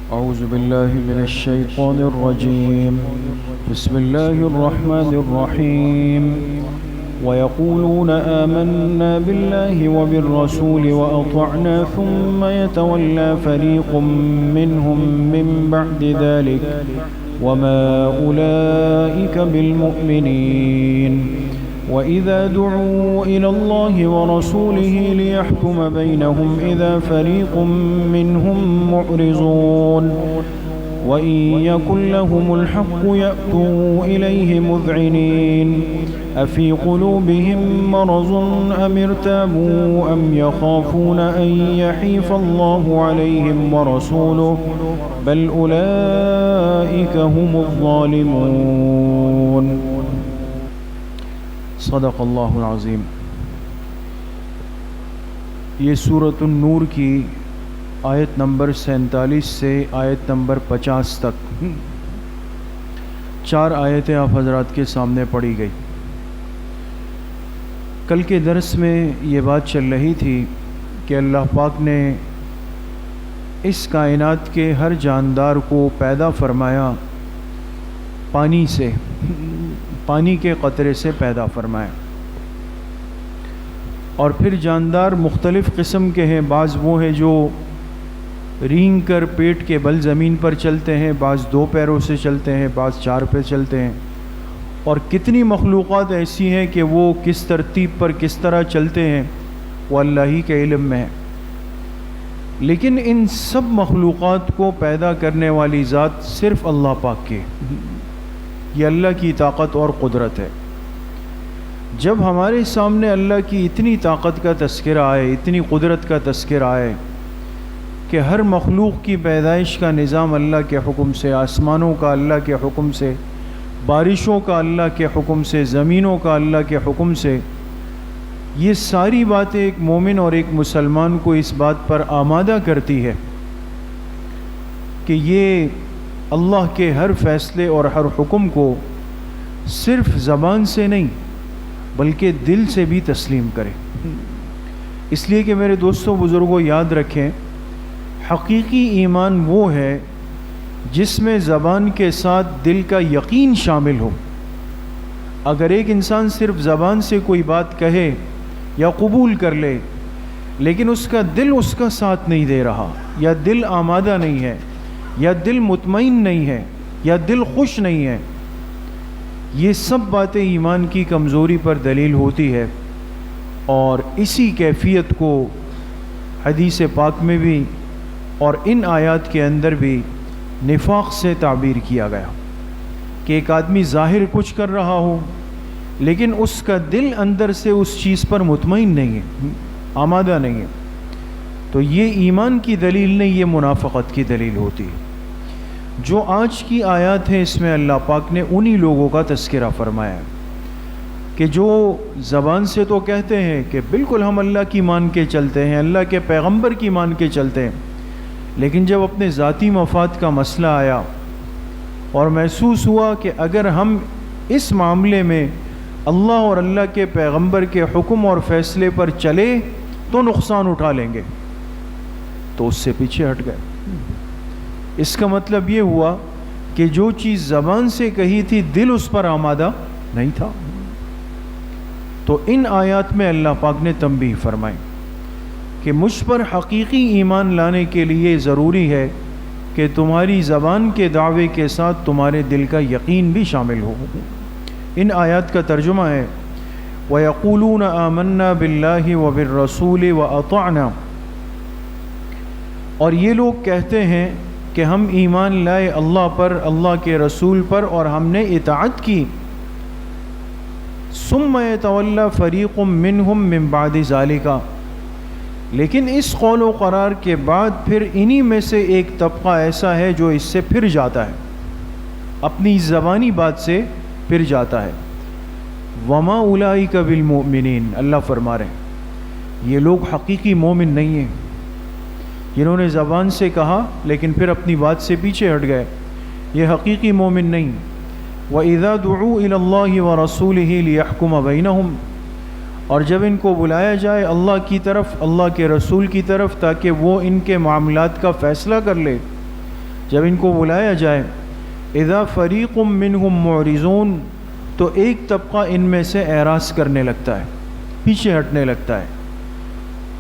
أعوذ بالله من الشيطان الرجيم. بسم الله الرحمن الرحيم. ويقولون آمنا بالله وبالرسول وأطعنا ثم يتولى فريق منهم من بعد ذلك وما أولئك بالمؤمنين. وإذا دعوا إلى الله ورسوله ليحكم بينهم إذا فريق منهم معرضون. وإن يكن لهم الحق يأتوا إليه مذعنين. أفي قلوبهم مرض أم ارتابوا أم يخافون أن يحيف الله عليهم ورسوله بل أولئك هم الظالمون. صدق اللہ العظیم. یہ سورۃ النور کی آیت نمبر 47 سے آیت نمبر 50 تک 4 آیتیں آپ حضرات کے سامنے پڑھی گئی. کل کے درس میں یہ بات چل رہی تھی کہ اللہ پاک نے اس کائنات کے ہر جاندار کو پیدا فرمایا پانی سے، پانی کے قطرے سے پیدا فرمایا، اور پھر جاندار مختلف قسم کے ہیں. بعض وہ ہیں جو رینگ کر پیٹ کے بل زمین پر چلتے ہیں، بعض 2 پیروں سے چلتے ہیں، بعض 4 پہ چلتے ہیں، اور کتنی مخلوقات ایسی ہیں کہ وہ کس ترتیب پر کس طرح چلتے ہیں وہ اللہ ہی کے علم میں ہے. لیکن ان سب مخلوقات کو پیدا کرنے والی ذات صرف اللہ پاک کی، یہ اللہ کی طاقت اور قدرت ہے. جب ہمارے سامنے اللہ کی اتنی طاقت کا تذکرہ آئے، اتنی قدرت کا تذکرہ آئے کہ ہر مخلوق کی پیدائش کا نظام اللہ کے حکم سے، آسمانوں کا اللہ کے حکم سے، بارشوں کا اللہ کے حکم سے، زمینوں کا اللہ کے حکم سے، یہ ساری باتیں ایک مومن اور ایک مسلمان کو اس بات پر آمادہ کرتی ہے کہ یہ اللہ کے ہر فیصلے اور ہر حکم کو صرف زبان سے نہیں بلکہ دل سے بھی تسلیم کرے. اس لیے کہ میرے دوستوں بزرگوں یاد رکھیں، حقیقی ایمان وہ ہے جس میں زبان کے ساتھ دل کا یقین شامل ہو. اگر ایک انسان صرف زبان سے کوئی بات کہے یا قبول کر لے لیکن اس کا دل اس کا ساتھ نہیں دے رہا، یا دل آمادہ نہیں ہے، یا دل مطمئن نہیں ہے، یا دل خوش نہیں ہے، یہ سب باتیں ایمان کی کمزوری پر دلیل ہوتی ہے. اور اسی کیفیت کو حدیث پاک میں بھی اور ان آیات کے اندر بھی نفاق سے تعبیر کیا گیا کہ ایک آدمی ظاہر کچھ کر رہا ہو لیکن اس کا دل اندر سے اس چیز پر مطمئن نہیں ہے، آمادہ نہیں ہے، تو یہ ایمان کی دلیل نہیں، یہ منافقت کی دلیل ہوتی ہے. جو آج کی آیات ہیں اس میں اللہ پاک نے انہی لوگوں کا تذکرہ فرمایا کہ جو زبان سے تو کہتے ہیں کہ بالکل ہم اللہ کی مان کے چلتے ہیں، اللہ کے پیغمبر کی مان کے چلتے ہیں، لیکن جب اپنے ذاتی مفاد کا مسئلہ آیا اور محسوس ہوا کہ اگر ہم اس معاملے میں اللہ اور اللہ کے پیغمبر کے حکم اور فیصلے پر چلے تو نقصان اٹھا لیں گے، تو اس سے پیچھے ہٹ گئے. اس کا مطلب یہ ہوا کہ جو چیز زبان سے کہی تھی دل اس پر آمادہ نہیں تھا. تو ان آیات میں اللہ پاک نے تنبیہ فرمائی کہ مجھ پر حقیقی ایمان لانے کے لیے ضروری ہے کہ تمہاری زبان کے دعوے کے ساتھ تمہارے دل کا یقین بھی شامل ہو. ان آیات کا ترجمہ ہے وَيَقُولُونَ آمَنَّا بِاللَّهِ وَبِالرَّسُولِ وَأَطَعْنَا، اور یہ لوگ کہتے ہیں کہ ہم ایمان لائے اللہ پر، اللہ کے رسول پر، اور ہم نے اطاعت کی. ثُمَّ يَتَوَلَّى فَرِيقٌ مِّنْهُم مِّن بَعْدِ ذَلِكَ، لیکن اس قول و قرار کے بعد پھر انہی میں سے ایک طبقہ ایسا ہے جو اس سے پھر جاتا ہے، اپنی زبانی بات سے پھر جاتا ہے. وَمَا أُولَئِكَ بِالْمُؤْمِنِينَ، اللہ فرما رہے ہیں یہ لوگ حقیقی مومن نہیں ہیں، جنہوں نے زبان سے کہا لیکن پھر اپنی بات سے پیچھے ہٹ گئے، یہ حقیقی مومن نہیں. وَإِذَا دُعُوا إِلَى اللَّهِ وَرَسُولِهِ لِيَحْكُمَ بَيْنَهُمْ، اور جب ان کو بلایا جائے اللہ کی طرف، اللہ کے رسول کی طرف، تاکہ وہ ان کے معاملات کا فیصلہ کر لے، جب ان کو بلایا جائے اذا فریق منہم معرضون تو ایک طبقہ ان میں سے اعراض کرنے لگتا ہے، پیچھے ہٹنے لگتا ہے۔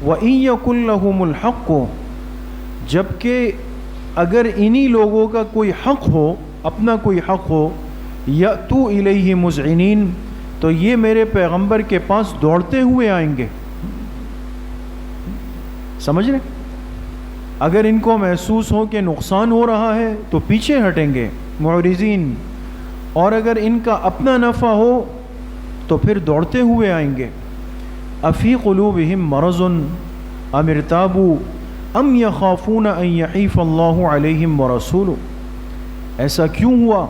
وَإِن يَكُن لَهُمُ الْحَقُّ جبکہ اگر انہی لوگوں کا کوئی حق ہو، اپنا کوئی حق ہو، یأتوا الیہ مذعنین تو یہ میرے پیغمبر کے پاس دوڑتے ہوئے آئیں گے۔ سمجھ رہے؟ اگر ان کو محسوس ہو کہ نقصان ہو رہا ہے تو پیچھے ہٹیں گے معرضین، اور اگر ان کا اپنا نفع ہو تو پھر دوڑتے ہوئے آئیں گے۔ افی قلوبہم مرض ام ارتابوا ام یخافون ان یحیف اللہ علیہم ورسولہ، ایسا کیوں ہوا؟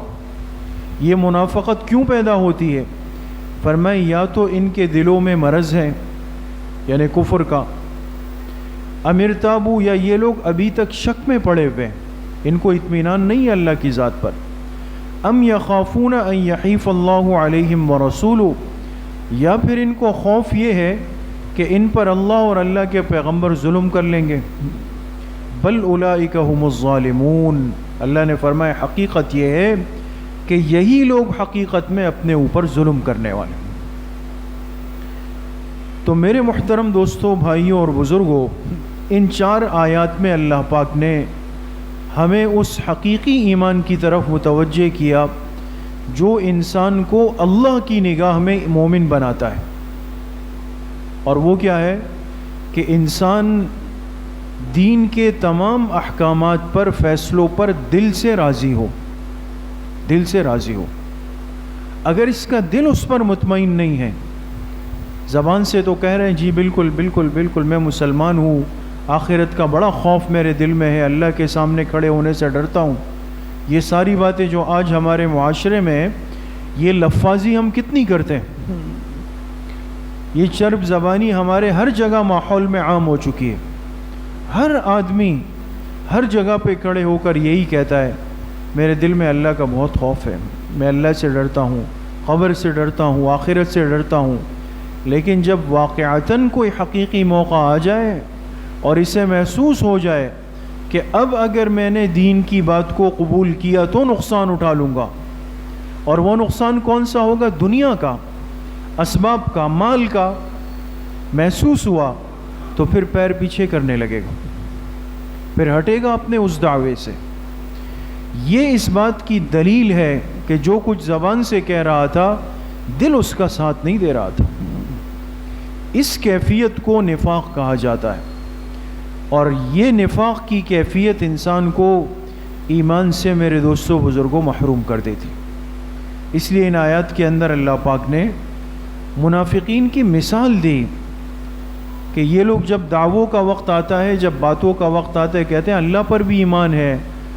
یہ منافقت کیوں پیدا ہوتی ہے؟ فرمائے یا تو ان کے دلوں میں مرض ہے یعنی کفر کا، ام ارتابوا یا یہ لوگ ابھی تک شک میں پڑے ہوئے ہیں، ان کو اطمینان نہیں ہے اللہ کی ذات پر، ام یخافون ان یحیف اللہ علیہم ورسولہ یا پھر ان کو خوف یہ ہے کہ ان پر اللہ اور اللہ کے پیغمبر ظلم کر لیں گے۔ بل اولئک هم الظالمون، اللہ نے فرمایا حقیقت یہ ہے کہ یہی لوگ حقیقت میں اپنے اوپر ظلم کرنے والے۔ تو میرے محترم دوستوں، بھائیوں اور بزرگوں، ان 4 آیات میں اللہ پاک نے ہمیں اس حقیقی ایمان کی طرف متوجہ کیا جو انسان کو اللہ کی نگاہ میں مومن بناتا ہے، اور وہ کیا ہے کہ انسان دین کے تمام احکامات پر، فیصلوں پر دل سے راضی ہو، دل سے راضی ہو۔ اگر اس کا دل اس پر مطمئن نہیں ہے، زبان سے تو کہہ رہے ہیں جی بالکل بالکل بالکل میں مسلمان ہوں، آخرت کا بڑا خوف میرے دل میں ہے، اللہ کے سامنے کھڑے ہونے سے ڈرتا ہوں، یہ ساری باتیں جو آج ہمارے معاشرے میں یہ لفاظی ہم کتنی کرتے ہیں، یہ چرب زبانی ہمارے ہر جگہ ماحول میں عام ہو چکی ہے۔ ہر آدمی ہر جگہ پہ کھڑے ہو کر یہی کہتا ہے میرے دل میں اللہ کا بہت خوف ہے، میں اللہ سے ڈرتا ہوں، قبر سے ڈرتا ہوں، آخرت سے ڈرتا ہوں۔ لیکن جب واقعتاً کوئی حقیقی موقع آ جائے اور اسے محسوس ہو جائے کہ اب اگر میں نے دین کی بات کو قبول کیا تو نقصان اٹھا لوں گا، اور وہ نقصان کون سا ہوگا؟ دنیا کا، اسباب کا، مال کا، محسوس ہوا تو پھر پیر پیچھے کرنے لگے گا، پھر ہٹے گا اپنے اس دعوے سے۔ یہ اس بات کی دلیل ہے کہ جو کچھ زبان سے کہہ رہا تھا دل اس کا ساتھ نہیں دے رہا تھا۔ اس کیفیت کو نفاق کہا جاتا ہے، اور یہ نفاق کی کیفیت انسان کو ایمان سے میرے دوستوں بزرگوں محروم کر دیتی۔ اس لیے ان آیات کے اندر اللہ پاک نے منافقین کی مثال دی کہ یہ لوگ جب دعووں کا وقت آتا ہے، جب باتوں کا وقت آتا ہے، کہتے ہیں اللہ پر بھی ایمان ہے،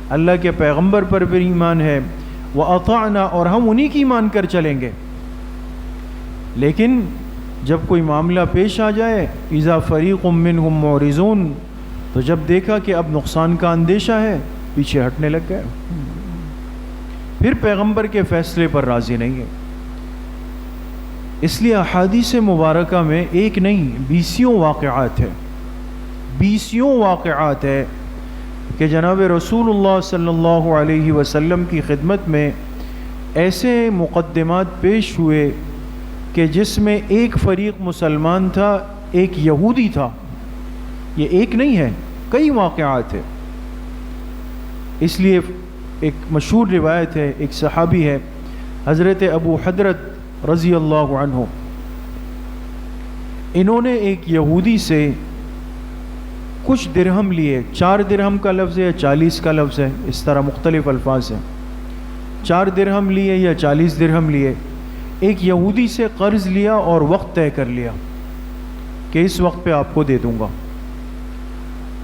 اللہ کے پیغمبر پر بھی ایمان ہے، وَأَطَعْنَا اور ہم انہی کی مان کر چلیں گے۔ لیکن جب کوئی معاملہ پیش آ جائے اِذَا فَرِيقٌ مِّنْهُمْ مُعْرِضُونَ تو جب دیکھا کہ اب نقصان کا اندیشہ ہے پیچھے ہٹنے لگ گئے، پھر پیغمبر کے فیصلے پر راضی نہیں ہے۔ اس لیے احادیث مبارکہ میں ایک نہیں 20 واقعات ہے، 20 واقعات ہے کہ جناب رسول اللہ صلی اللہ علیہ وسلم کی خدمت میں ایسے مقدمات پیش ہوئے کہ جس میں ایک فریق مسلمان تھا، ایک یہودی تھا۔ یہ ایک نہیں ہے، کئی واقعات ہیں۔ اس لیے ایک مشہور روایت ہے، ایک صحابی ہے حضرت ابو حضرت رضی اللہ عنہ، انہوں نے ایک یہودی سے کچھ درہم لیے، 4 درہم کا لفظ ہے یا 40 کا لفظ ہے، اس طرح مختلف الفاظ ہیں، 4 درہم لیے یا 40 درہم لیے، ایک یہودی سے قرض لیا اور وقت طے کر لیا کہ اس وقت پہ آپ کو دے دوں گا،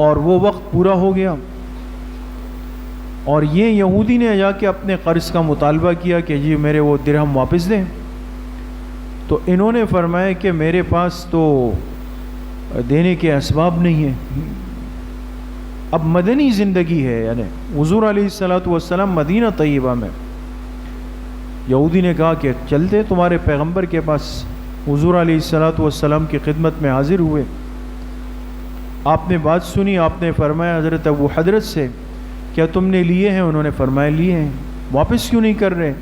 اور وہ وقت پورا ہو گیا، اور یہ یہودی نے جا کے اپنے قرض کا مطالبہ کیا کہ جی میرے وہ درہم واپس دیں، تو انہوں نے فرمایا کہ میرے پاس تو دینے کے اسباب نہیں ہیں۔ اب مدنی زندگی ہے، یعنی حضور علیہ الصلوۃ والسلام مدینہ طیبہ میں، یہودی نے کہا کہ چلتے تمہارے پیغمبر کے پاس، حضور علیہ الصلوۃ والسلام کی خدمت میں حاضر ہوئے، آپ نے بات سنی، آپ نے فرمایا حضرت ابو حضرت سے کیا تم نے لیے ہیں؟ انہوں نے فرمایا لیے ہیں. واپس کیوں نہیں کر رہے؟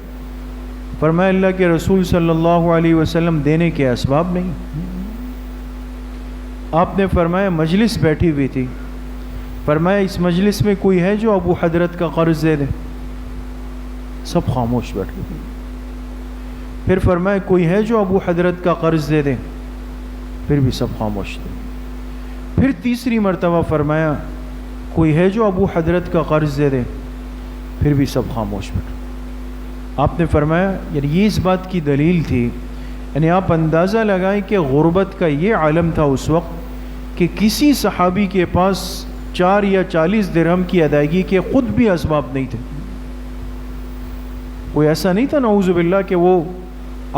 فرمایا اللہ کے رسول صلی اللہ علیہ وسلم دینے کے اسباب نہیں. آپ نے فرمایا مجلس بیٹھی ہوئی تھی، فرمایا اس مجلس میں کوئی ہے جو ابو حضرت کا قرض دے دے؟ سب خاموش بیٹھ گئے. پھر فرمایا کوئی ہے جو ابو حضرت کا قرض دے دے؟ پھر بھی سب خاموش تھے. پھر تیسری مرتبہ فرمایا کوئی ہے جو ابو حضرت کا قرض دے دے؟ پھر بھی سب خاموش بیٹھے. آپ نے فرمایا یعنی یہ اس بات کی دلیل تھی، یعنی آپ اندازہ لگائیں کہ غربت کا یہ عالم تھا اس وقت کہ کسی صحابی کے پاس 4 یا 40 درہم کی ادائیگی کے خود بھی اسباب نہیں تھے. کوئی ایسا نہیں تھا نعوذ باللہ کہ وہ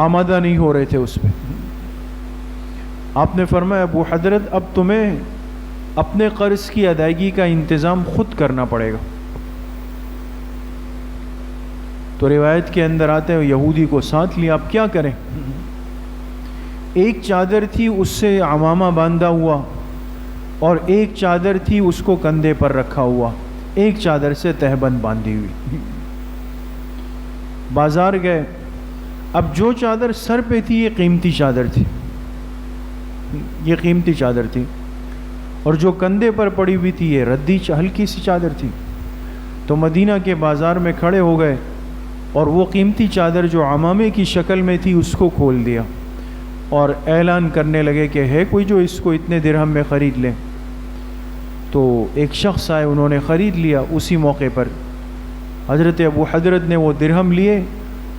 آمادہ نہیں ہو رہے تھے اس پہ. آپ نے فرمایا ابو حضرت اب تمہیں اپنے قرض کی ادائیگی کا انتظام خود کرنا پڑے گا. تو روایت کے اندر آتے ہیں یہودی کو ساتھ لیا. آپ کیا کریں؟ ایک چادر تھی اس سے عمامہ باندھا ہوا، اور ایک چادر تھی اس کو کندھے پر رکھا ہوا، ایک چادر سے تہبند باندھی ہوئی. بازار گئے. اب جو چادر سر پہ تھی یہ قیمتی چادر تھی، یہ قیمتی چادر تھی، اور جو کندھے پر پڑی ہوئی تھی یہ ردی ہلکی سی چادر تھی. تو مدینہ کے بازار میں کھڑے ہو گئے اور وہ قیمتی چادر جو عمامے کی شکل میں تھی اس کو کھول دیا اور اعلان کرنے لگے کہ ہے کوئی جو اس کو اتنے درہم میں خرید لے. تو ایک شخص آئے، انہوں نے خرید لیا. اسی موقع پر حضرت ابو حضرت نے وہ درہم لیے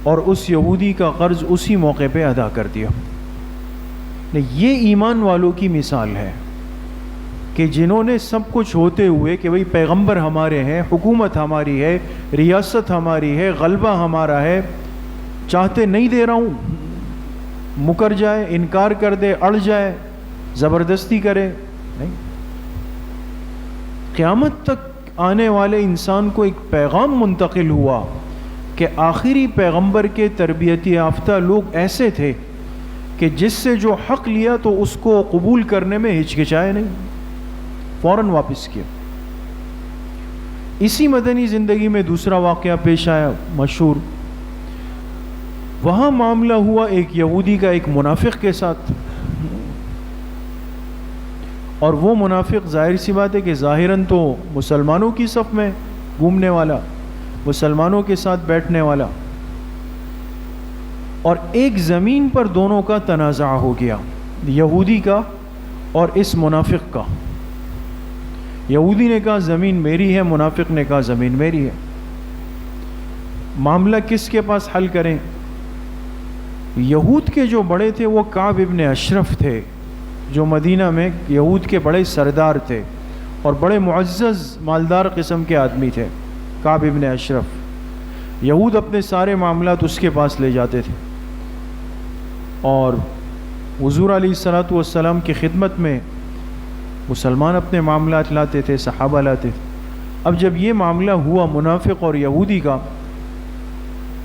اور اس یہودی کا قرض اسی موقع پہ ادا کر دیا. یہ ایمان والوں کی مثال ہے کہ جنہوں نے سب کچھ ہوتے ہوئے کہ بھئی پیغمبر ہمارے ہیں، حکومت ہماری ہے، ریاست ہماری ہے، غلبہ ہمارا ہے، چاہتے نہیں دے رہا ہوں، مکر جائے، انکار کر دے، اڑ جائے، زبردستی کرے نہیں. قیامت تک آنے والے انسان کو ایک پیغام منتقل ہوا کہ آخری پیغمبر کے تربیت یافتہ لوگ ایسے تھے کہ جس سے جو حق لیا تو اس کو قبول کرنے میں ہچکچائے نہیں، فوراً واپس کیا. اسی مدنی زندگی میں دوسرا واقعہ پیش آیا مشہور. وہاں معاملہ ہوا ایک یہودی کا ایک منافق کے ساتھ، اور وہ منافق ظاہر سی بات ہے کہ ظاہراً تو مسلمانوں کی صف میں گھومنے والا، مسلمانوں کے ساتھ بیٹھنے والا، اور ایک زمین پر دونوں کا تنازع ہو گیا، یہودی کا اور اس منافق کا. یہودی نے کہا زمین میری ہے، منافق نے کہا زمین میری ہے. معاملہ کس کے پاس حل کریں؟ یہود کے جو بڑے تھے وہ کعب ابن اشرف تھے، جو مدینہ میں یہود کے بڑے سردار تھے اور بڑے معزز مالدار قسم کے آدمی تھے. کعب ابن اشرف، یہود اپنے سارے معاملات اس کے پاس لے جاتے تھے اور حضور علیہ الصلوۃ والسلام کی خدمت میں مسلمان اپنے معاملات لاتے تھے، صحابہ لاتے تھے. اب جب یہ معاملہ ہوا منافق اور یہودی کا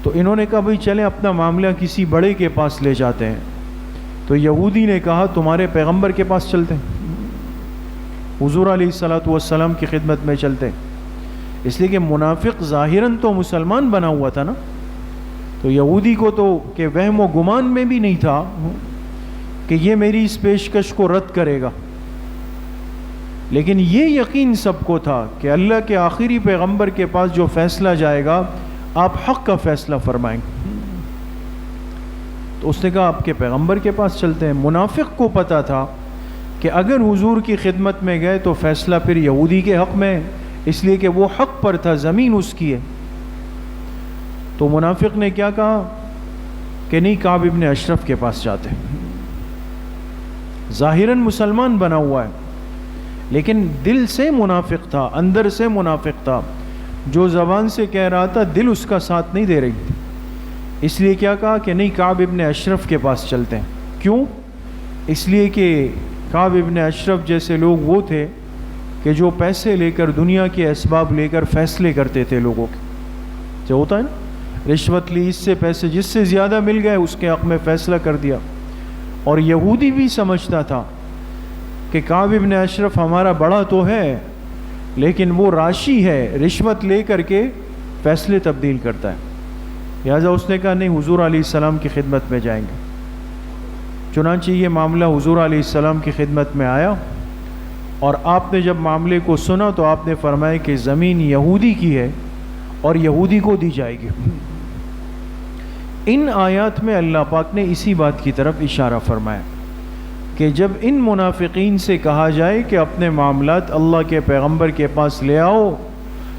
تو انہوں نے کہا بھئی چلیں اپنا معاملہ کسی بڑے کے پاس لے جاتے ہیں. تو یہودی نے کہا تمہارے پیغمبر کے پاس چلتے ہیں، حضور علیہ الصلوۃ والسلام کی خدمت میں چلتے ہیں. اس لیے کہ منافق ظاہراً تو مسلمان بنا ہوا تھا نا، تو یہودی کو تو کہ وہم و گمان میں بھی نہیں تھا کہ یہ میری اس پیشکش کو رد کرے گا، لیکن یہ یقین سب کو تھا کہ اللہ کے آخری پیغمبر کے پاس جو فیصلہ جائے گا آپ حق کا فیصلہ فرمائیں گے. تو اس نے کہا آپ کے پیغمبر کے پاس چلتے ہیں. منافق کو پتا تھا کہ اگر حضور کی خدمت میں گئے تو فیصلہ پھر یہودی کے حق میں ہے، اس لیے کہ وہ حق پر تھا، زمین اس کی ہے. تو منافق نے کیا کہا کہ نہیں، کعب ابن اشرف کے پاس جاتے ہیں. ظاہراً مسلمان بنا ہوا ہے لیکن دل سے منافق تھا، اندر سے منافق تھا. جو زبان سے کہہ رہا تھا دل اس کا ساتھ نہیں دے رہی تھی. اس لیے کیا کہا کہ نہیں، کعب ابن اشرف کے پاس چلتے ہیں. کیوں؟ اس لیے کہ کعب ابن اشرف جیسے لوگ وہ تھے کہ جو پیسے لے کر، دنیا کے اسباب لے کر فیصلے کرتے تھے لوگوں کے. جو ہوتا ہے نا، رشوت لی، اس سے پیسے جس سے زیادہ مل گئے اس کے حق میں فیصلہ کر دیا. اور یہودی بھی سمجھتا تھا کہ کعب ابن اشرف ہمارا بڑا تو ہے لیکن وہ راشی ہے، رشوت لے کر کے فیصلے تبدیل کرتا ہے. لہٰذا اس نے کہا نہیں، حضور علیہ السلام کی خدمت میں جائیں گے. چنانچہ یہ معاملہ حضور علیہ السلام کی خدمت میں آیا، اور آپ نے جب معاملے کو سنا تو آپ نے فرمایا کہ زمین یہودی کی ہے اور یہودی کو دی جائے گی. ان آیات میں اللہ پاک نے اسی بات کی طرف اشارہ فرمایا کہ جب ان منافقین سے کہا جائے کہ اپنے معاملات اللہ کے پیغمبر کے پاس لے آؤ،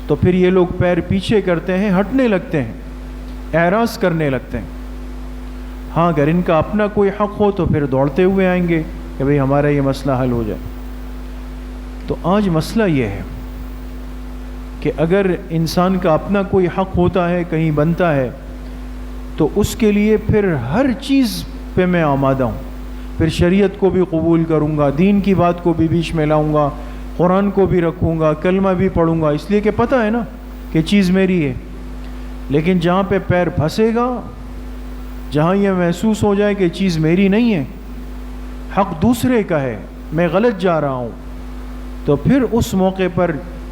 تو پھر یہ لوگ پیر پیچھے کرتے ہیں، ہٹنے لگتے ہیں، اعراض کرنے لگتے ہیں. ہاں اگر ان کا اپنا کوئی حق ہو تو پھر دوڑتے ہوئے آئیں گے کہ بھئی ہمارا یہ مسئلہ حل ہو جائے. تو آج مسئلہ یہ ہے کہ اگر انسان کا اپنا کوئی حق ہوتا ہے، کہیں بنتا ہے، تو اس کے لیے پھر ہر چیز پہ میں آمادہ ہوں. پھر شریعت کو بھی قبول کروں گا، دین کی بات کو بھی بیچ میں لاؤں گا، قرآن کو بھی رکھوں گا، کلمہ بھی پڑھوں گا، اس لیے کہ پتہ ہے نا کہ چیز میری ہے. لیکن جہاں پہ پیر پھنسے گا، جہاں یہ محسوس ہو جائے کہ چیز میری نہیں ہے، حق دوسرے کا ہے، میں غلط جا رہا ہوں، تو پھر اس موقع پر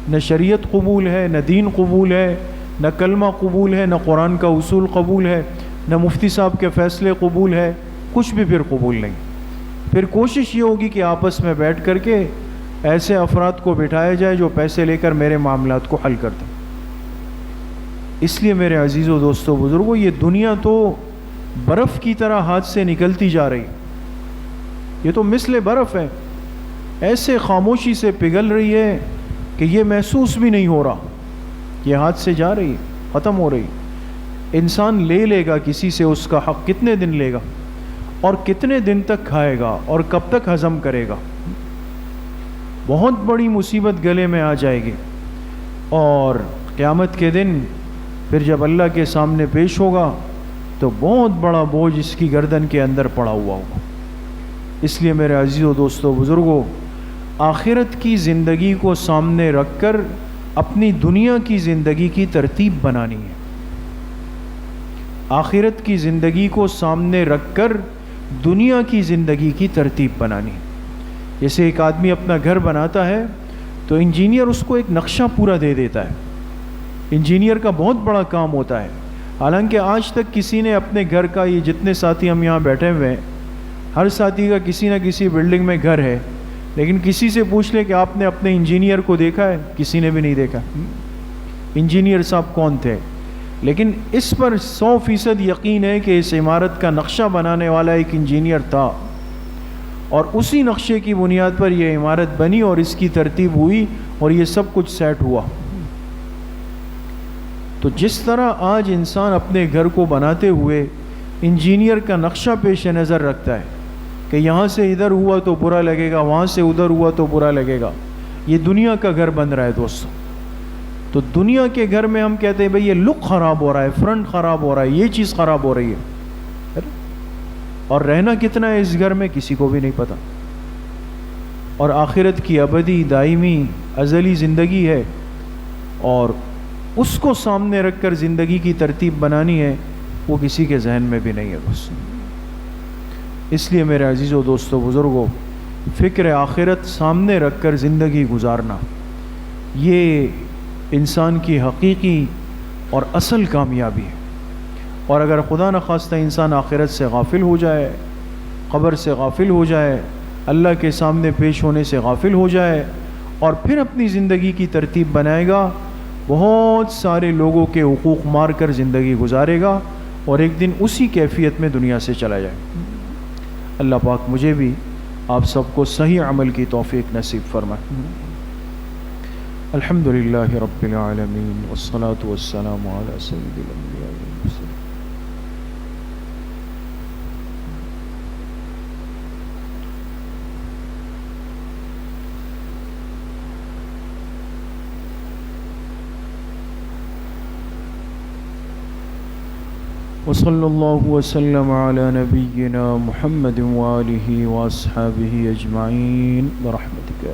نہ شریعت قبول ہے، نہ دین قبول ہے، نہ کلمہ قبول ہے، نہ قرآن کا اصول قبول ہے، نہ مفتی صاحب کے فیصلے قبول ہے، کچھ بھی پھر قبول نہیں. پھر کوشش یہ ہوگی کہ آپس میں بیٹھ کر کے ایسے افراد کو بٹھایا جائے جو پیسے لے کر میرے معاملات کو حل کر دیں. اس لیے میرے عزیزوں، دوستوں، بزرگوں، یہ دنیا تو برف کی طرح ہاتھ سے نکلتی جا رہی. یہ تو مثل برف ہے، ایسے خاموشی سے پگھل رہی ہے کہ یہ محسوس بھی نہیں ہو رہا. یہ ہاتھ سے جا رہی ہے، ختم ہو رہی. انسان لے لے گا کسی سے اس کا حق، کتنے دن لے گا اور کتنے دن تک کھائے گا اور کب تک ہضم کرے گا؟ بہت بڑی مصیبت گلے میں آ جائے گی. اور قیامت کے دن پھر جب اللہ کے سامنے پیش ہوگا تو بہت بڑا بوجھ اس کی گردن کے اندر پڑا ہوا ہوگا. اس لیے میرے عزیزوں، دوستوں، بزرگوں، آخرت کی زندگی کو سامنے رکھ کر اپنی دنیا کی زندگی کی ترتیب بنانی ہے. آخرت کی زندگی کو سامنے رکھ کر دنیا کی زندگی کی ترتیب بنانی ہے. جیسے ایک آدمی اپنا گھر بناتا ہے تو انجینئر اس کو ایک نقشہ پورا دے دیتا ہے. انجینئر کا بہت بڑا کام ہوتا ہے. حالانکہ آج تک کسی نے اپنے گھر کا، یہ جتنے ساتھی ہم یہاں بیٹھے ہوئے ہیں، ہر ساتھی کا کسی نہ کسی بلڈنگ میں گھر ہے، لیکن کسی سے پوچھ لے کہ آپ نے اپنے انجینئر کو دیکھا ہے؟ کسی نے بھی نہیں دیکھا. انجینئر صاحب کون تھے؟ لیکن اس پر 100% یقین ہے کہ اس عمارت کا نقشہ بنانے والا ایک انجینئر تھا، اور اسی نقشے کی بنیاد پر یہ عمارت بنی اور اس کی ترتیب ہوئی اور یہ سب کچھ سیٹ ہوا. تو جس طرح آج انسان اپنے گھر کو بناتے ہوئے انجینئر کا نقشہ پیش نظر رکھتا ہے کہ یہاں سے ادھر ہوا تو برا لگے گا، وہاں سے ادھر ہوا تو برا لگے گا، یہ دنیا کا گھر بن رہا ہے. دوستوں، تو دنیا کے گھر میں ہم کہتے ہیں بھئی یہ لک خراب ہو رہا ہے، فرنٹ خراب ہو رہا ہے، یہ چیز خراب ہو رہی ہے، اور رہنا کتنا ہے اس گھر میں کسی کو بھی نہیں پتا. اور آخرت کی ابدی، دائمی، ازلی زندگی ہے، اور اس کو سامنے رکھ کر زندگی کی ترتیب بنانی ہے، وہ کسی کے ذہن میں بھی نہیں ہے. بس اس لیے میرے عزیزوں، دوستوں، بزرگوں، فکر آخرت سامنے رکھ کر زندگی گزارنا، یہ انسان کی حقیقی اور اصل کامیابی ہے. اور اگر خدا نخواستہ انسان آخرت سے غافل ہو جائے، قبر سے غافل ہو جائے، اللہ کے سامنے پیش ہونے سے غافل ہو جائے، اور پھر اپنی زندگی کی ترتیب بنائے گا، بہت سارے لوگوں کے حقوق مار کر زندگی گزارے گا، اور ایک دن اسی کیفیت میں دنیا سے چلا جائے. اللہ پاک مجھے بھی آپ سب کو صحیح عمل کی توفیق نصیب فرمائے. الحمدللہ رب العالمین والصلاة والسلام علی سید الانبیاء والمرسلین. وصلی اللہ وسلم علی نبینا محمد وآلہ واصحابہ اجمعین برحمتک.